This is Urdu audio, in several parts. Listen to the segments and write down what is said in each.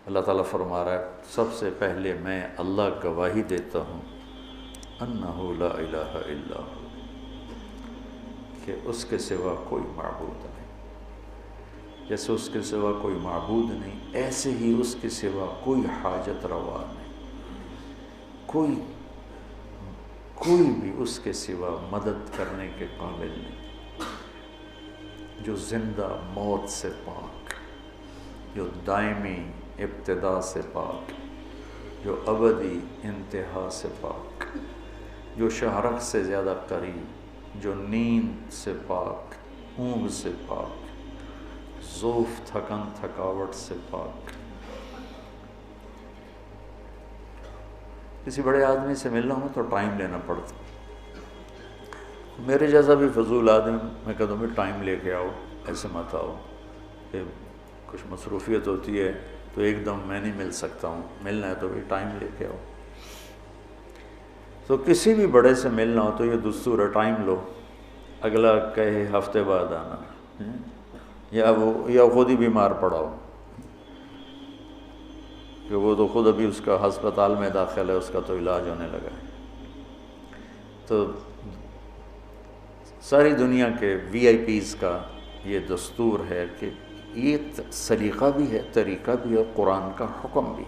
اللہ تعالیٰ فرما رہا ہے سب سے پہلے میں اللہ گواہی دیتا ہوں انہ لا الہ الا ہو، کہ اس کے سوا کوئی معبود نہیں، جیسے اس کے سوا کوئی معبود نہیں ایسے ہی اس کے سوا کوئی حاجت روا نہیں، کوئی بھی اس کے سوا مدد کرنے کے قابل نہیں، جو زندہ موت سے پاک، جو دائمی ابتدا سے پاک، جو ابدی انتہا سے پاک، جو شہرک سے زیادہ قریب، جو نیند سے پاک، اونگ سے پاک، ذوف تھکن تھکاوٹ سے پاک۔ کسی بڑے آدمی سے ملنا ہو تو ٹائم لینا پڑتا، میرے جیسا بھی فضول آدمی میں کہتا ہوں ٹائم لے کے آؤ، ایسے مت آؤ، کہ کچھ مصروفیت ہوتی ہے تو ایک دم میں نہیں مل سکتا ہوں، ملنا ہے تو بھی ٹائم لے کے آؤ۔ تو کسی بھی بڑے سے ملنا ہو تو یہ دستور ہے، ٹائم لو، اگلا کہے ہفتے بعد آنا، یا خود ہی بیمار پڑا ہو کہ وہ تو خود ابھی اس کا ہسپتال میں داخل ہے، اس کا تو علاج ہونے لگا ہے۔ تو ساری دنیا کے وی آئی پیز کا یہ دستور ہے کہ یہ سلیقہ بھی ہے، طریقہ بھی ہے، قرآن کا حکم بھی،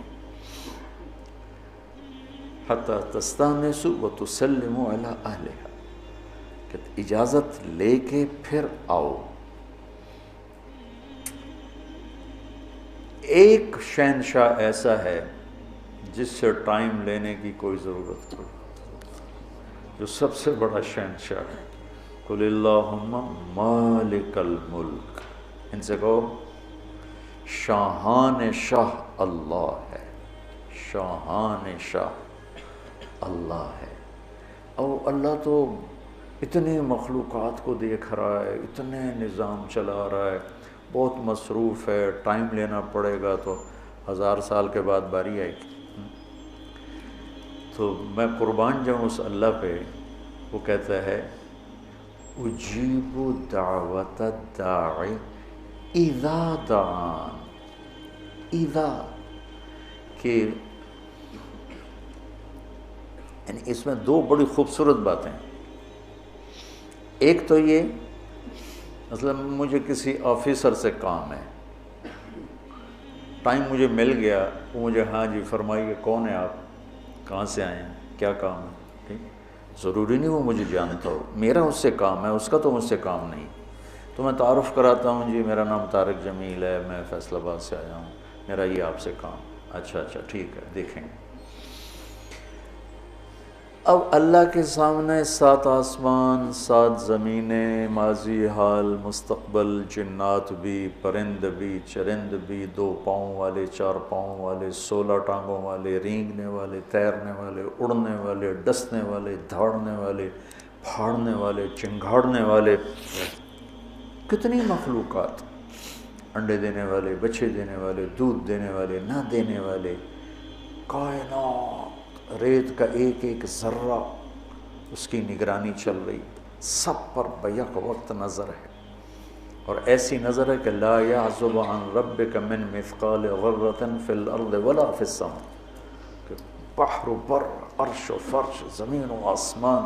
حتی تستانسوا وتسلموا علی اہلہا، کہ اجازت لے کے پھر آؤ۔ ایک شہنشاہ ایسا ہے جس سے ٹائم لینے کی کوئی ضرورت نہیں، جو سب سے بڑا شہنشاہ ہے۔ قل اللہم مالک الملک، ان سے کہو شاہان شاہ اللہ ہے، شاہان شاہ اللہ ہے۔ اور اللہ تو اتنے مخلوقات کو دیکھ رہا ہے، اتنے نظام چلا رہا ہے، بہت مصروف ہے، ٹائم لینا پڑے گا تو 1000 سال کے بعد باری آئے گی۔ تو میں قربان جاؤں اس اللہ پہ، وہ کہتا ہے اجیب دعوت الداعی اذا دعان، اذا، کہ یعنی اس میں دو بڑی خوبصورت باتیں، ایک تو یہ مثلا مجھے کسی آفیسر سے کام ہے، ٹائم مجھے مل گیا، وہ مجھے ہاں جی فرمائیے کون ہے آپ، کہاں سے آئے ہیں، کیا کام ہے، ٹھیک، ضروری نہیں وہ مجھے جانتا ہو، میرا اس سے کام ہے، اس کا تو مجھ سے کام نہیں، تو میں تعارف کراتا ہوں، جی میرا نام طارق جمیل ہے، میں فیصل آباد سے آیا ہوں، میرا یہ آپ سے کام، اچھا ٹھیک ہے دیکھیں گے۔ اب اللہ کے سامنے 7 آسمان 7 زمینیں، ماضی حال مستقبل، جنات بھی، پرند بھی، چرند بھی، 2 پاؤں والے، 4 پاؤں والے، 16 ٹانگوں والے، رینگنے والے، تیرنے والے، اڑنے والے، ڈسنے والے، دھاڑنے والے، پھاڑنے والے، چنگھاڑنے والے، کتنی مخلوقات، انڈے دینے والے، بچے دینے والے، دودھ دینے والے، نہ دینے والے، کائنات، ریت کا ایک ایک ذرہ اس کی نگرانی چل رہی، سب پر بیک وقت نظر ہے، اور ایسی نظر ہے کہ لا یعزب عن ربک من مثقال ذرۃ فی الارض ولا فی السماء، کہ بحر و بر، عرش و فرش، زمین و آسمان،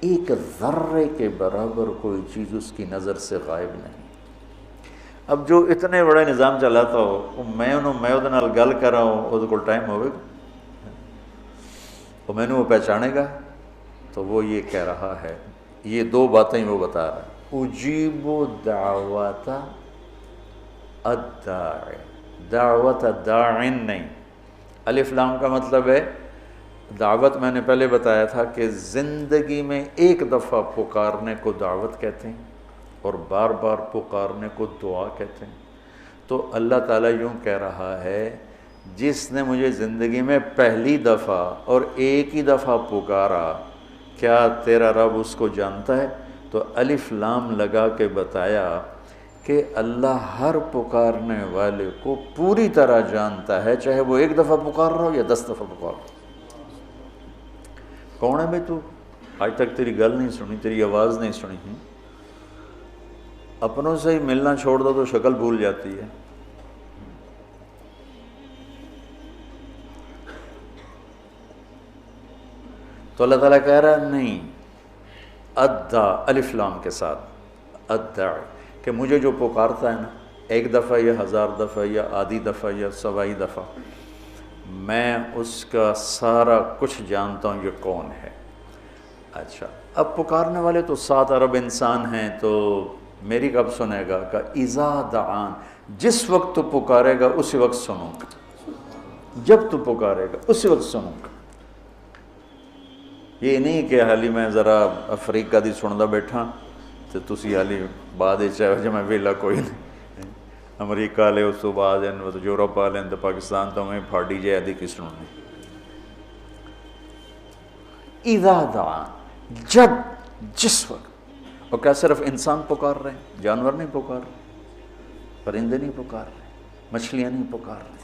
ایک ذرے کے برابر کوئی چیز اس کی نظر سے غائب نہیں۔ اب جو اتنے بڑے نظام چلاتا ہو، میں وہ نال گل کر رہا ہوں، وہ کو ٹائم ہوئے گا، تو میں نے وہ پہچانے گا، تو وہ یہ کہہ رہا ہے، یہ 2 باتیں وہ بتا رہا ہے، اجیب دعوت الداعی، دعوت داعن نہیں، الف لام کا مطلب ہے دعوت، میں نے پہلے بتایا تھا کہ زندگی میں ایک دفعہ پکارنے کو دعوت کہتے ہیں اور بار بار پکارنے کو دعا کہتے ہیں۔ تو اللہ تعالیٰ یوں کہہ رہا ہے، جس نے مجھے زندگی میں پہلی دفعہ اور ایک ہی دفعہ پکارا، کیا تیرا رب اس کو جانتا ہے؟ تو الف لام لگا کے بتایا کہ اللہ ہر پکارنے والے کو پوری طرح جانتا ہے، چاہے وہ 1 دفعہ پکار رہا ہو یا 10 دفعہ پکار رہا ہو۔ کون ہے بھائی تو؟ آج تک تیری گل نہیں سنی، تیری آواز نہیں سنی، اپنوں سے ہی ملنا چھوڑ دو تو شکل بھول جاتی ہے۔ تو اللہ تعالیٰ کہہ رہا ہے نہیں، ادا الف لام کے ساتھ ادا، کہ مجھے جو پکارتا ہے نا ایک دفعہ یا 1000 دفعہ یا آدھی دفعہ یا سوائی دفعہ، میں اس کا سارا کچھ جانتا ہوں یہ کون ہے۔ اچھا اب پکارنے والے تو 7 ارب انسان ہیں، تو میری کب سنے گا؟ کہ اذا دعان، جس وقت تو پکارے گا اسی وقت سنوں گا، جب تو پکارے گا اسی وقت سنوں گا۔ یہ نہیں کہ حالی میں ذرا افریقہ دی سندا بیٹھا تو تسی حالی بعد چاہے جو میں ویلا کوئی نہیں، امریکہ والے اس تو بعد تو یورپ والے تو پاکستان تو میں پھاڑی جائے دی کس سننی۔ اذا دعان، جب، جس وقت۔ اور کیا صرف انسان پکار رہے ہیں؟ جانور نہیں پکار رہے، پرندے نہیں پکار رہے، مچھلیاں نہیں پکار رہے۔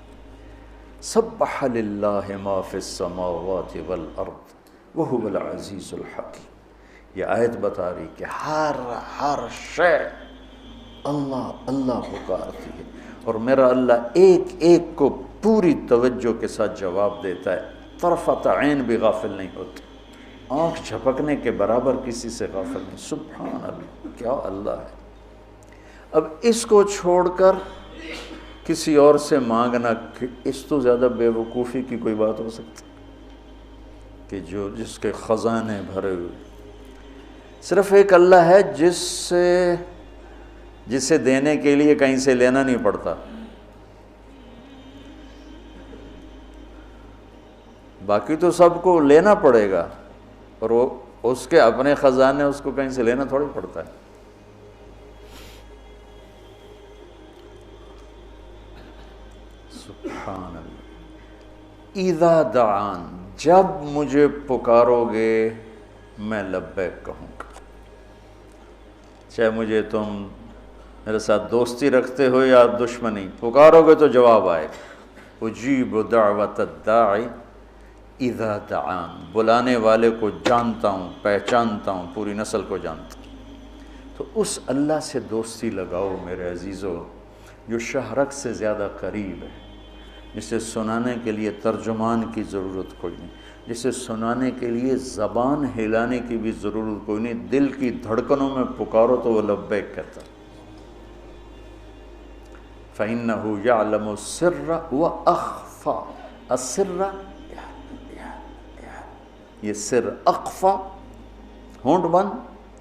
سبح للہ ما فی السماوات والارض وہو العزیز الحکیم۔ یہ آیت بتا رہی کہ ہر شے اللہ اللہ پکارتی ہے، اور میرا اللہ ایک ایک کو پوری توجہ کے ساتھ جواب دیتا ہے، طرفۃ عین بھی غافل نہیں ہوتی، آنکھ جھپکنے کے برابر کسی سے غافل نہیں۔ سبحان اللہ، کیا اللہ ہے۔ اب اس کو چھوڑ کر کسی اور سے مانگنا، اس تو زیادہ بے وقوفی کی کوئی بات ہو سکتی کہ جس کے خزانے بھرے ہوئے۔ صرف ایک اللہ ہے جسے دینے کے لیے کہیں سے لینا نہیں پڑتا، باقی تو سب کو لینا پڑے گا، اور وہ اس کے اپنے خزانے اس کو کہیں سے لینا تھوڑی پڑتا ہے۔ سبحان اللہ۔ اذا دعان، جب مجھے پکارو گے میں لبیک کہوں گا، چاہے مجھے تم میرے ساتھ دوستی رکھتے ہو یا دشمنی، پکارو گے تو جواب آئے گا۔ اجیب دعوت الداعی اذا دعان، بلانے والے کو جانتا ہوں، پہچانتا ہوں، پوری نسل کو جانتا ہوں۔ تو اس اللہ سے دوستی لگاؤ میرے عزیزو، جو شہرک سے زیادہ قریب ہے، جسے سنانے کے لیے ترجمان کی ضرورت کوئی نہیں، جسے سنانے کے لیے زبان ہلانے کی بھی ضرورت کوئی نہیں، دل کی دھڑکنوں میں پکارو تو وہ لبیک کہتا۔ فَإِنَّهُ يَعْلَمُ السِّرَّ وَأَخْفَى، السِّرَّ یہ سر، اخفا ہونٹ بند،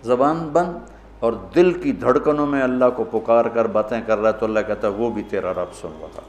زبان بند، اور دل کی دھڑکنوں میں اللہ کو پکار کر باتیں کر رہا ہے، تو اللہ کہتا ہے وہ بھی تیرا رب سن رہا۔